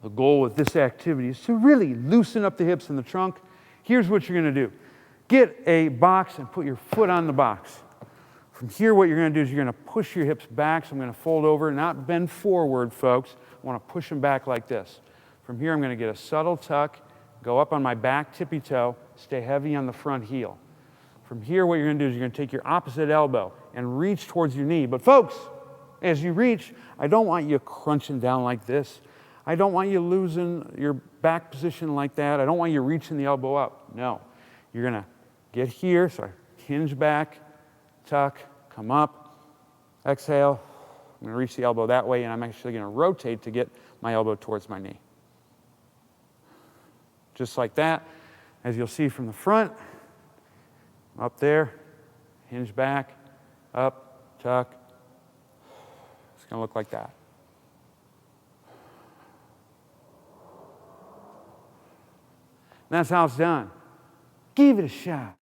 The goal with this activity is to really loosen up the hips and the trunk. Here's what you're going to do. Get a box and put your foot on the box. From here, what you're going to do is you're going to push your hips back. So I'm going to fold over, not bend forward, folks. I want to push them back like this. From here, I'm going to get a subtle tuck, go up on my back tippy toe, stay heavy on the front heel. From here, what you're going to do is you're going to take your opposite elbow and reach towards your knee. But folks, as you reach, I don't want you crunching down like this. I don't want you losing your back position like that. I don't want you reaching the elbow up. No. You're going to get here, so I hinge back, tuck, come up, exhale. I'm going to reach the elbow that way, and I'm actually going to rotate to get my elbow towards my knee. Just like that. As you'll see from the front, up there, hinge back, up, tuck. It's going to look like that. That's how it's done. Give it a shot.